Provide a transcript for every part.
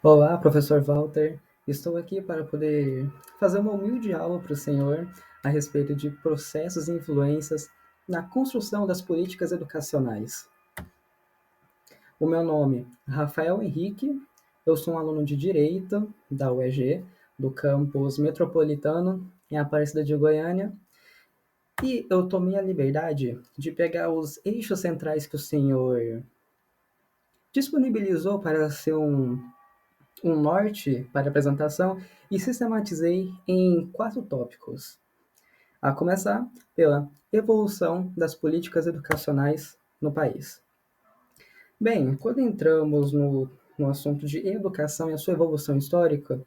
Olá, professor Walter. Estou aqui para poder fazer uma humilde aula para o senhor a respeito de processos e influências na construção das políticas educacionais. O meu nome é Rafael Henrique, eu sou um aluno de Direito da UEG, do campus Metropolitano, em Aparecida de Goiânia, e eu tomei a liberdade de pegar os eixos centrais que o senhor disponibilizou para ser um norte para a apresentação e sistematizei em 4 tópicos, a começar pela evolução das políticas educacionais no país. Bem, quando entramos no assunto de educação e a sua evolução histórica,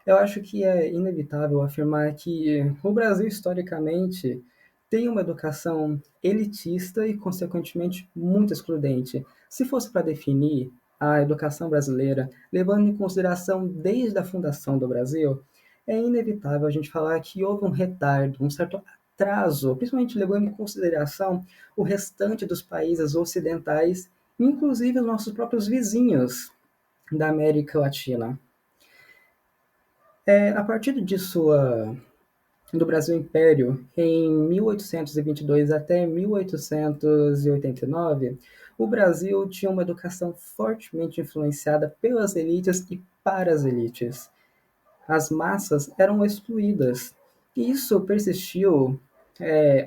eu acho que é inevitável afirmar que o Brasil, historicamente, tem uma educação elitista e, consequentemente, muito excludente. Se fosse para definir a educação brasileira, levando em consideração desde a fundação do Brasil, é inevitável a gente falar que houve um retardo, um certo atraso, principalmente levando em consideração o restante dos países ocidentais, inclusive os nossos próprios vizinhos da América Latina. A partir do Brasil Império, em 1822 até 1889, o Brasil tinha uma educação fortemente influenciada pelas elites e para as elites. As massas eram excluídas. E isso persistiu,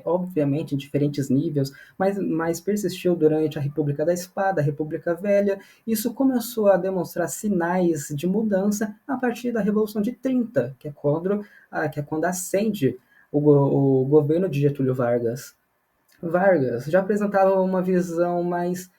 obviamente, em diferentes níveis, mas persistiu durante a República da Espada, a República Velha. Isso começou a demonstrar sinais de mudança a partir da Revolução de 30, que é quando ascende o governo de Getúlio Vargas. Vargas já apresentava uma visão mais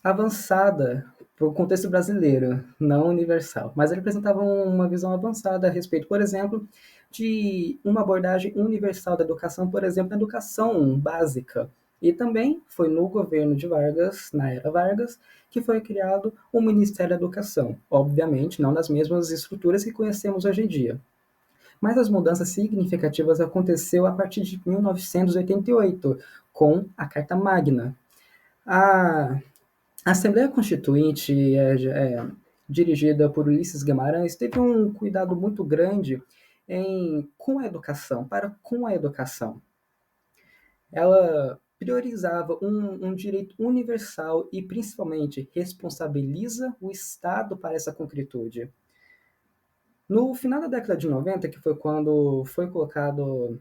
avançada para o contexto brasileiro, não universal, mas ele apresentava uma visão avançada a respeito, por exemplo, de uma abordagem universal da educação, por exemplo, a educação básica. E também foi no governo de Vargas, na era Vargas, que foi criado o Ministério da Educação. Obviamente, não nas mesmas estruturas que conhecemos hoje em dia. Mas as mudanças significativas aconteceu a partir de 1988, com a Carta Magna. A a Assembleia Constituinte, dirigida por Ulisses Guimarães, teve um cuidado muito grande com a educação, para com a educação. Ela priorizava um direito universal e, principalmente, responsabiliza o Estado para essa concretude. No final da década de 90, que foi quando foi colocado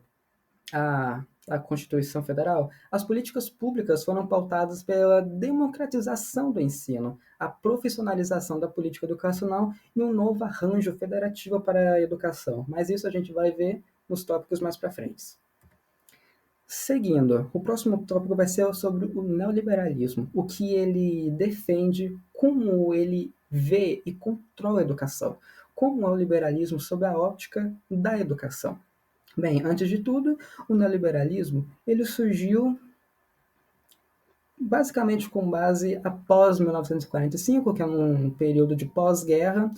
a Constituição Federal, as políticas públicas foram pautadas pela democratização do ensino, a profissionalização da política educacional e um novo arranjo federativo para a educação. Mas isso a gente vai ver nos tópicos mais para frente. Seguindo, o próximo tópico vai ser sobre o neoliberalismo, o que ele defende, como ele vê e controla a educação, como é o liberalismo sob a óptica da educação. Bem, antes de tudo, o neoliberalismo ele surgiu basicamente com base após 1945, que é um período de pós-guerra,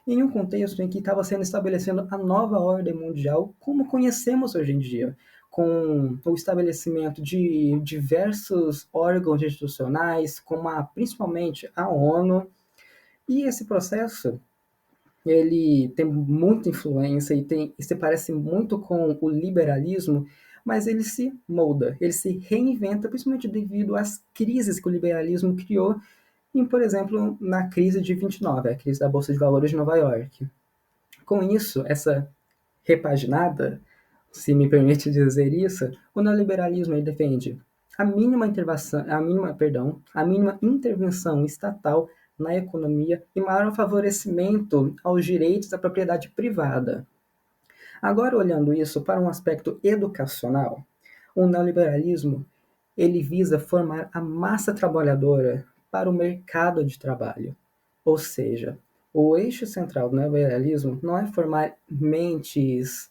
em um contexto em que estava sendo estabelecendo a nova ordem mundial como conhecemos hoje em dia, com o estabelecimento de diversos órgãos institucionais, como principalmente a ONU, e esse processo ele tem muita influência e se parece muito com o liberalismo, mas ele se molda, ele se reinventa, principalmente devido às crises que o liberalismo criou, por exemplo, na crise de 29, a crise da Bolsa de Valores de Nova York. Com isso, essa repaginada, se me permite dizer isso, o neoliberalismo ele defende a mínima intervenção estatal na economia e maior favorecimento aos direitos da propriedade privada. Agora, olhando isso para um aspecto educacional, o neoliberalismo ele visa formar a massa trabalhadora para o mercado de trabalho. Ou seja, o eixo central do neoliberalismo não é formar mentes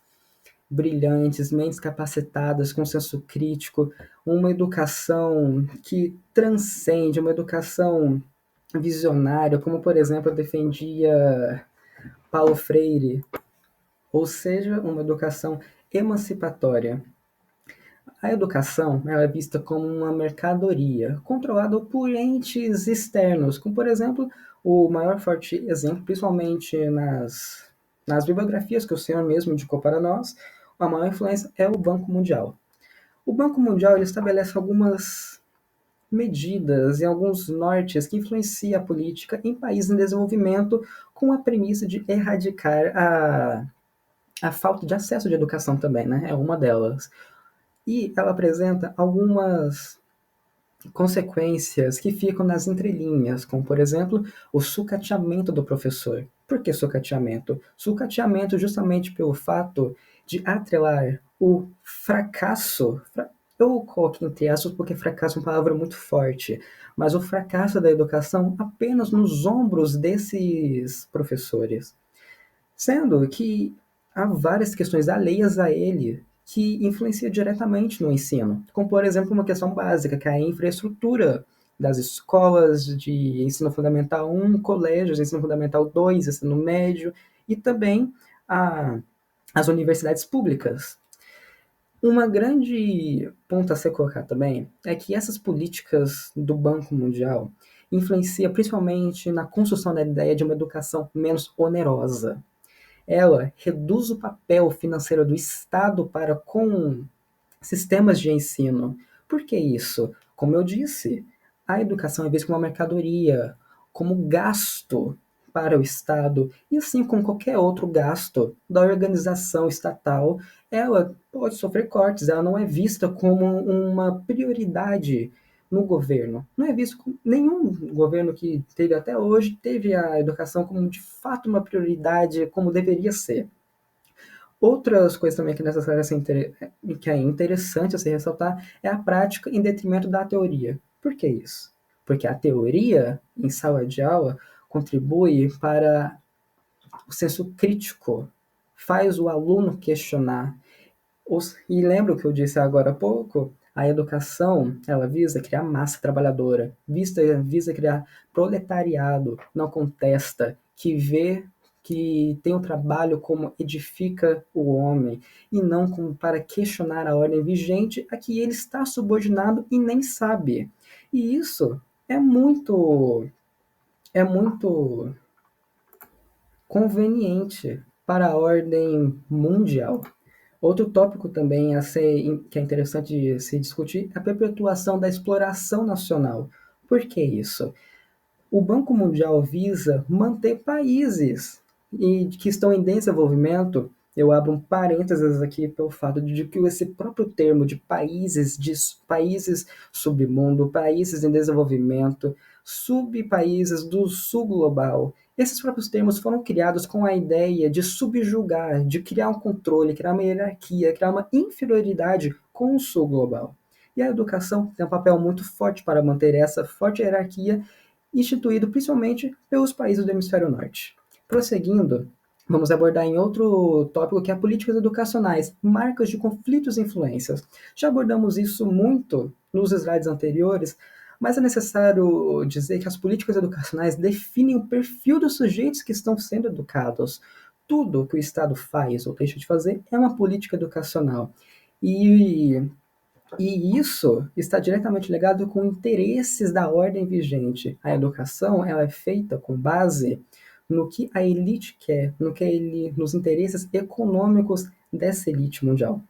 brilhantes, mentes capacitadas, com senso crítico, uma educação que transcende, uma educação visionária, como, por exemplo, defendia Paulo Freire, ou seja, uma educação emancipatória. A educação ela é vista como uma mercadoria, controlada por entes externos, como, por exemplo, O maior forte exemplo, principalmente nas bibliografias que o senhor mesmo indicou para nós, a maior influência é o Banco Mundial. O Banco Mundial ele estabelece algumas medidas e alguns nortes que influenciam a política em países em desenvolvimento com a premissa de erradicar a falta de acesso de educação também, né? É uma delas. E ela apresenta algumas consequências que ficam nas entrelinhas, como, por exemplo, o sucateamento do professor. Por que sucateamento? Sucateamento justamente pelo fato de atrelar o fracasso, eu coloquei entre aspas porque fracasso é uma palavra muito forte, mas o fracasso da educação apenas nos ombros desses professores. Sendo que há várias questões alheias a ele que influenciam diretamente no ensino, como, por exemplo, uma questão básica, que é a infraestrutura das escolas de ensino fundamental 1, colégios de ensino fundamental 2, ensino médio, e também a, as universidades públicas. Uma grande ponto a ser colocado também é que essas políticas do Banco Mundial influenciam principalmente na construção da ideia de uma educação menos onerosa. Ela reduz o papel financeiro do Estado para com sistemas de ensino. Por que isso? Como eu disse, a educação é vista como uma mercadoria, como gasto para o Estado, e assim como qualquer outro gasto da organização estatal, ela pode sofrer cortes, ela não é vista como uma prioridade no governo. Não é visto como nenhum governo que teve até hoje teve a educação como de fato uma prioridade, como deveria ser. Outras coisas também que é necessário que é interessante a se ressaltar é a prática em detrimento da teoria. Por que isso? Porque a teoria em sala de aula contribui para o senso crítico, faz o aluno questionar. E lembra o que eu disse agora há pouco? A educação, ela visa criar massa trabalhadora, visa criar proletariado, não contesta, que vê que tem o trabalho como edifica o homem, e não como para questionar a ordem vigente a que ele está subordinado e nem sabe. E isso é muito conveniente para a ordem mundial. Outro tópico também que é interessante se discutir é a perpetuação da exploração nacional. Por que isso? O Banco Mundial visa manter países que estão em desenvolvimento. Eu abro um parênteses aqui pelo fato de que esse próprio termo de países submundo, países em desenvolvimento, subpaíses do sul global, esses próprios termos foram criados com a ideia de subjugar, de criar um controle, criar uma hierarquia, criar uma inferioridade com o sul global. E a educação tem um papel muito forte para manter essa forte hierarquia, instituído principalmente pelos países do hemisfério norte. Prosseguindo, vamos abordar em outro tópico que é políticas educacionais, marcas de conflitos e influências. Já abordamos isso muito nos slides anteriores, mas é necessário dizer que as políticas educacionais definem o perfil dos sujeitos que estão sendo educados. Tudo que o Estado faz ou deixa de fazer é uma política educacional. E e isso está diretamente ligado com interesses da ordem vigente. A educação ela é feita com base no que a elite quer, nos interesses econômicos dessa elite mundial.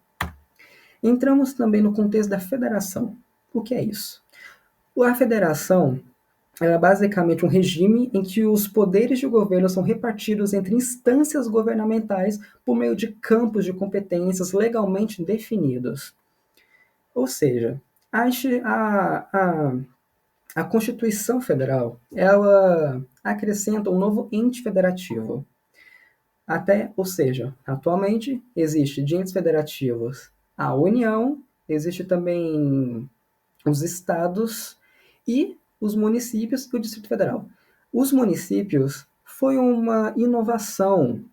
Entramos também no contexto da federação. O que é isso? A federação é basicamente um regime em que os poderes de governo são repartidos entre instâncias governamentais por meio de campos de competências legalmente definidos. Ou seja, a, a, a Constituição Federal ela acrescenta um novo ente federativo. Ou seja, atualmente existe de entes federativos a União, existe também os estados e os municípios e o Distrito Federal. Os municípios foi uma inovação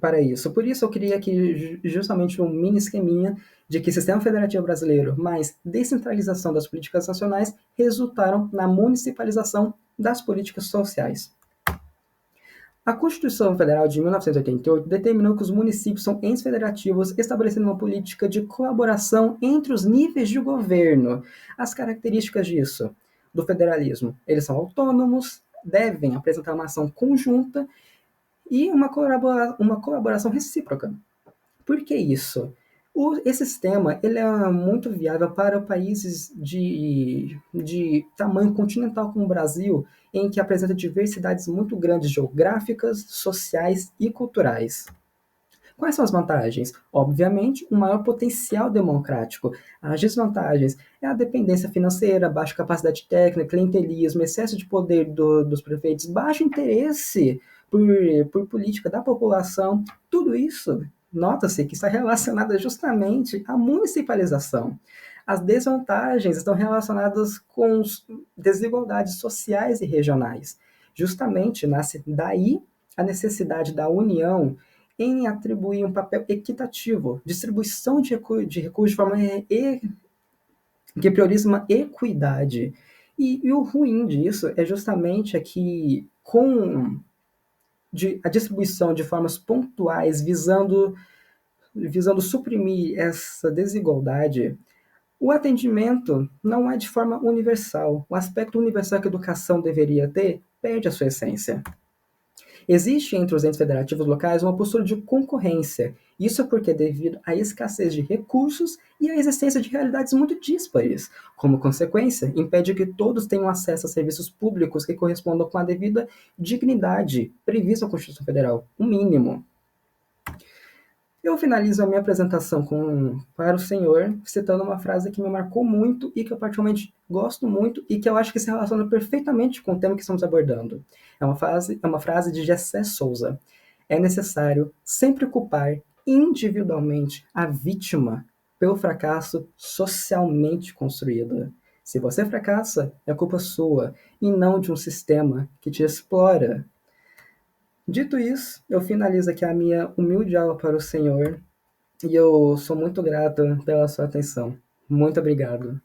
para isso. Por isso eu queria aqui justamente um mini esqueminha de que sistema federativo brasileiro mais descentralização das políticas nacionais resultaram na municipalização das políticas sociais. A Constituição Federal de 1988 determinou que os municípios são entes federativos, estabelecendo uma política de colaboração entre os níveis de governo. As características disso, do federalismo, eles são autônomos, devem apresentar uma ação conjunta e uma colaboração recíproca. Por que isso? Esse sistema ele é muito viável para países de tamanho continental como o Brasil, em que apresenta diversidades muito grandes geográficas, sociais e culturais. Quais são as vantagens? Obviamente, um maior potencial democrático. As desvantagens é a dependência financeira, baixa capacidade técnica, clientelismo, excesso de poder dos prefeitos, baixo interesse por, por política da população. Tudo isso, nota-se que está relacionado justamente à municipalização. As desvantagens estão relacionadas com desigualdades sociais e regionais. Justamente nasce daí a necessidade da União em atribuir um papel equitativo, distribuição de recursos de forma que prioriza uma equidade. E o ruim disso é justamente que, com a distribuição de formas pontuais, visando suprimir essa desigualdade, o atendimento não é de forma universal. O aspecto universal que a educação deveria ter perde a sua essência. Existe entre os entes federativos locais uma postura de concorrência. Isso é porque, devido à escassez de recursos e à existência de realidades muito díspares, como consequência, impede que todos tenham acesso a serviços públicos que correspondam com a devida dignidade prevista na Constituição Federal, o mínimo. Eu finalizo a minha apresentação para o senhor citando uma frase que me marcou muito e que eu particularmente gosto muito e que eu acho que se relaciona perfeitamente com o tema que estamos abordando. É uma frase de Gessé Souza. É necessário sempre culpar individualmente a vítima pelo fracasso socialmente construído. Se você fracassa, é culpa sua e não de um sistema que te explora. Dito isso, eu finalizo aqui a minha humilde aula para o senhor e eu sou muito grato pela sua atenção. Muito obrigado.